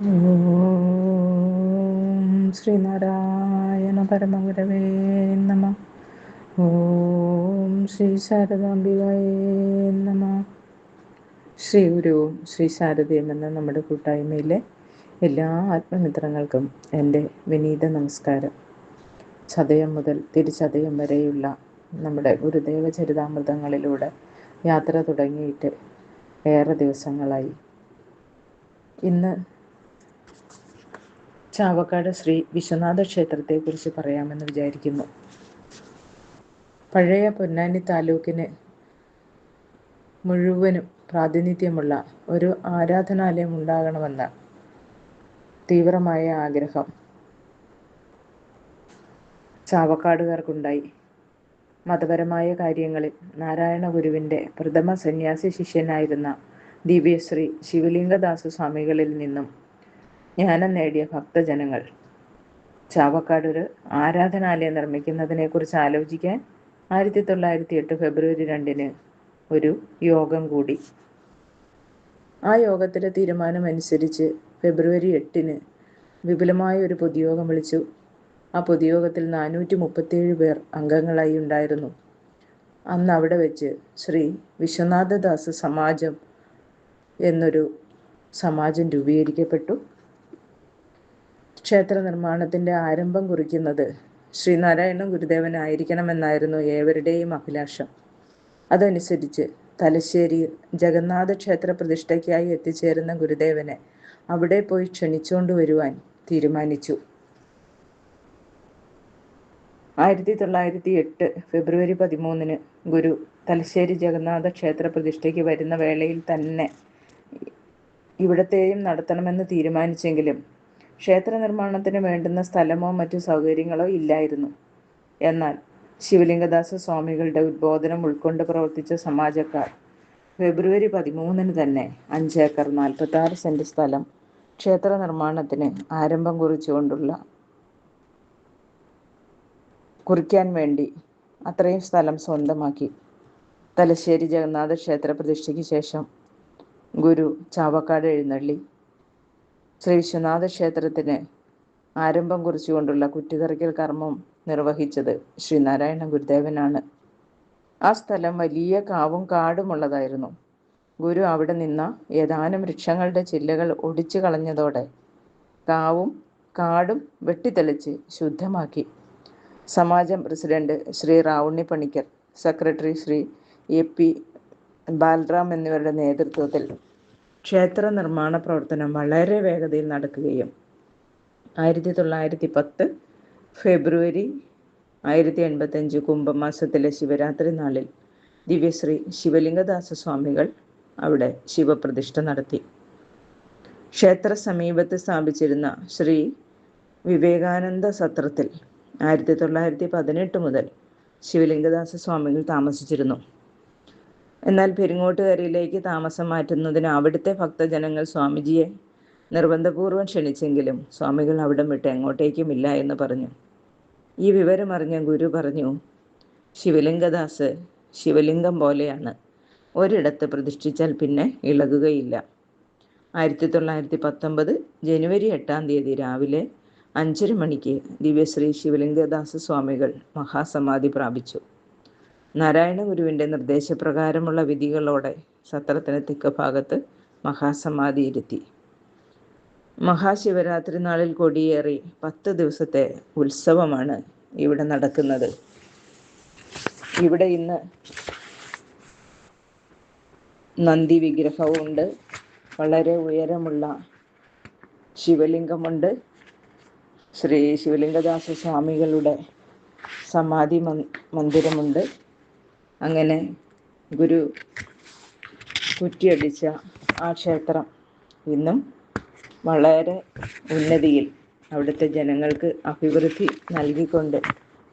ഓം ശ്രീനാരായണ പരമഗുരവേ നമ. ഓം ശ്രീ ശാരദാംബികായേ നമ. ശ്രീ ഗുരുവും ശ്രീ ശാരദയും എന്ന നമ്മുടെ കൂട്ടായ്മയിലെ എല്ലാ ആത്മമിത്രങ്ങൾക്കും എൻ്റെ വിനീത നമസ്കാരം. ചതയം മുതൽ തിരുചതയം വരെയുള്ള നമ്മുടെ ഗുരുദേവ ചരിതാമൃതങ്ങളിലൂടെ യാത്ര തുടങ്ങിയിട്ട് ഏറെ ദിവസങ്ങളായി. ഇന്ന് ചാവക്കാട് ശ്രീ വിശ്വനാഥ ക്ഷേത്രത്തെക്കുറിച്ച് പറയാമെന്ന് വിചാരിക്കുന്നു. പഴയ പൊന്നാനി താലൂക്കിന് മുഴുവനും പ്രാതിനിധ്യമുള്ള ഒരു ആരാധനാലയം ഉണ്ടാകണമെന്ന തീവ്രമായ ആഗ്രഹം ചാവക്കാടുകാർക്കുണ്ടായി. മതപരമായ കാര്യങ്ങളിൽ നാരായണ ഗുരുവിൻ്റെ പ്രഥമ സന്യാസി ശിഷ്യനായിരുന്ന ദിവ്യശ്രീ ശിവലിംഗദാസ സ്വാമികളിൽ നിന്നും ജ്ഞാനം നേടിയ ഭക്തജനങ്ങൾ ചാവക്കാട് ഒരു ആരാധനാലയം നിർമ്മിക്കുന്നതിനെക്കുറിച്ച് ആലോചിക്കാൻ 1908 ഫെബ്രുവരി 2 ഒരു യോഗം കൂടി. ആ യോഗത്തിലെ തീരുമാനമനുസരിച്ച് ഫെബ്രുവരി 8 വിപുലമായ ഒരു പൊതുയോഗം വിളിച്ചു. ആ പൊതുയോഗത്തിൽ 437 പേർ അംഗങ്ങളായി ഉണ്ടായിരുന്നു. അന്ന് അവിടെ വെച്ച് ശ്രീ വിശ്വനാഥദാസ് സമാജം എന്നൊരു സമാജം രൂപീകരിക്കപ്പെട്ടു. ക്ഷേത്ര നിർമ്മാണത്തിൻ്റെ ആരംഭം കുറിക്കുന്നത് ശ്രീനാരായണ ഗുരുദേവനായിരിക്കണമെന്നായിരുന്നു ഏവരുടെയും അഭിലാഷം. അതനുസരിച്ച് തലശ്ശേരിയിൽ ജഗന്നാഥ ക്ഷേത്ര പ്രതിഷ്ഠയ്ക്കായി എത്തിച്ചേരുന്ന ഗുരുദേവനെ അവിടെ പോയി ക്ഷണിച്ചുകൊണ്ടുവരുവാൻ തീരുമാനിച്ചു. 1908 ഫെബ്രുവരി 13 ഗുരു തലശ്ശേരി ജഗന്നാഥ ക്ഷേത്ര പ്രതിഷ്ഠയ്ക്ക് വരുന്ന വേളയിൽ തന്നെ ഇവിടത്തെയും നടത്തണമെന്ന് തീരുമാനിച്ചെങ്കിലും ക്ഷേത്ര നിർമ്മാണത്തിന് വേണ്ടുന്ന സ്ഥലമോ മറ്റു സൗകര്യങ്ങളോ ഇല്ലായിരുന്നു. എന്നാൽ ശിവലിംഗദാസ സ്വാമികളുടെ ഉദ്ബോധനം ഉൾക്കൊണ്ട് പ്രവർത്തിച്ച സമാജക്കാർ ഫെബ്രുവരി 13 തന്നെ 5 ഏക്കർ 46 സെന്റ് സ്ഥലം ക്ഷേത്ര നിർമ്മാണത്തിന് ആരംഭം കുറിക്കാൻ വേണ്ടി അത്രയും സ്ഥലം സ്വന്തമാക്കി. തലശ്ശേരി ജഗന്നാഥ ക്ഷേത്ര പ്രതിഷ്ഠയ്ക്ക് ശേഷം ഗുരു ചാവക്കാട് എഴുന്നള്ളി ശ്രീ വിശ്വനാഥ ക്ഷേത്രത്തിന് ആരംഭം കുറിച്ചുകൊണ്ടുള്ള കുറ്റിതറയ്ക്കൽ കർമ്മം നിർവഹിച്ചത് ശ്രീനാരായണ ഗുരുദേവനാണ്. ആ സ്ഥലം വലിയ കാവും കാടുമുള്ളതായിരുന്നു. ഗുരു അവിടെ നിന്ന ഏതാനും വൃക്ഷങ്ങളുടെ ചില്ലകൾ ഒടിച്ചു കളഞ്ഞതോടെ കാവും കാടും വെട്ടിത്തെളിച്ച് ശുദ്ധമാക്കി. സമാജം president Shri Ravunni Panicker, secretary Shri AP Balaram എന്നിവരുടെ നേതൃത്വത്തിൽ ക്ഷേത്ര നിർമ്മാണ പ്രവർത്തനം വളരെ വേഗതയിൽ നടക്കുകയും 1910 ഫെബ്രുവരി 1085 കുംഭമാസത്തിലെ ശിവരാത്രി നാളിൽ ദിവ്യശ്രീ ശിവലിംഗദാസ സ്വാമികൾ അവിടെ ശിവപ്രതിഷ്ഠ നടത്തി. ക്ഷേത്ര സമീപത്ത് സ്ഥാപിച്ചിരുന്ന ശ്രീ വിവേകാനന്ദ സത്രത്തിൽ 1918 മുതൽ ശിവലിംഗദാസ സ്വാമികൾ താമസിച്ചിരുന്നു. എന്നാൽ പെരിങ്ങോട്ടുകരയിലേക്ക് താമസം മാറ്റുന്നതിന് അവിടുത്തെ ഭക്തജനങ്ങൾ സ്വാമിജിയെ നിർബന്ധപൂർവ്വം ക്ഷണിച്ചെങ്കിലും സ്വാമികൾ അവിടം വിട്ട് എങ്ങോട്ടേക്കുമില്ല എന്ന് പറഞ്ഞു. ഈ വിവരമറിഞ്ഞ ഗുരു പറഞ്ഞു, ശിവലിംഗദാസ് ശിവലിംഗം പോലെയാണ്, ഒരിടത്ത് പ്രതിഷ്ഠിച്ചാൽ പിന്നെ ഇളകുകയില്ല. 1919 ജനുവരി 8 രാവിലെ 5:30 മണിക്ക് ദിവ്യശ്രീ ശിവലിംഗദാസ സ്വാമികൾ മഹാസമാധി പ്രാപിച്ചു. നാരായണ ഗുരുവിൻ്റെ നിർദ്ദേശപ്രകാരമുള്ള വിധികളോടെ സത്രത്തിന് തെക്ക് ഭാഗത്ത് മഹാസമാധി ഇരുത്തി. മഹാശിവരാത്രി നാളിൽ കൊടിയേറി 10 ദിവസത്തെ ഉത്സവമാണ് ഇവിടെ നടക്കുന്നത്. ഇവിടെ ഇന്ന് നന്ദി വിഗ്രഹവുമുണ്ട്, വളരെ ഉയരമുള്ള ശിവലിംഗമുണ്ട്, ശ്രീ ശിവലിംഗദാസ സ്വാമികളുടെ സമാധി മന്ദിരമുണ്ട്. അങ്ങനെ ഗുരു കുറ്റിയടിച്ച ആ ക്ഷേത്രം ഇന്നും വളരെ ഉന്നതിയിൽ അവിടുത്തെ ജനങ്ങൾക്ക് അഭിവൃദ്ധി നൽകിക്കൊണ്ട്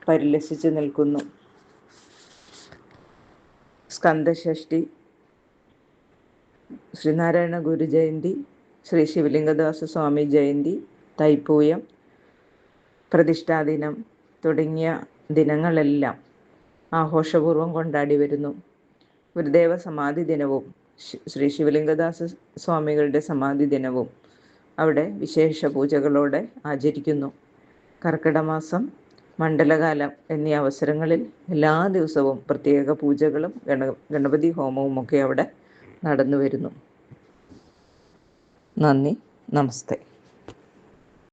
പരിലസിച്ചു നിൽക്കുന്നു. സ്കന്ദഷഷ്ഠി, ശ്രീനാരായണ ഗുരു ജയന്തി, ശ്രീ ശിവലിംഗദാസ സ്വാമി ജയന്തി, തൈപ്പൂയം, പ്രതിഷ്ഠാദിനം തുടങ്ങിയ ദിനങ്ങളെല്ലാം ആഘോഷപൂർവ്വം കൊണ്ടാടി വരുന്നു. ഗുരുദേവ സമാധി ദിനവും ശ്രീ ശിവലിംഗദാസ സ്വാമികളുടെ സമാധി ദിനവും അവിടെ വിശേഷ പൂജകളോടെ ആചരിക്കുന്നു. കർക്കിടമാസം, മണ്ഡലകാലം എന്നീ അവസരങ്ങളിൽ എല്ലാ ദിവസവും പ്രത്യേക പൂജകളും ഗണപതി ഹോമവും ഒക്കെ അവിടെ നടന്നു വരുന്നു. നന്ദി, നമസ്തേ.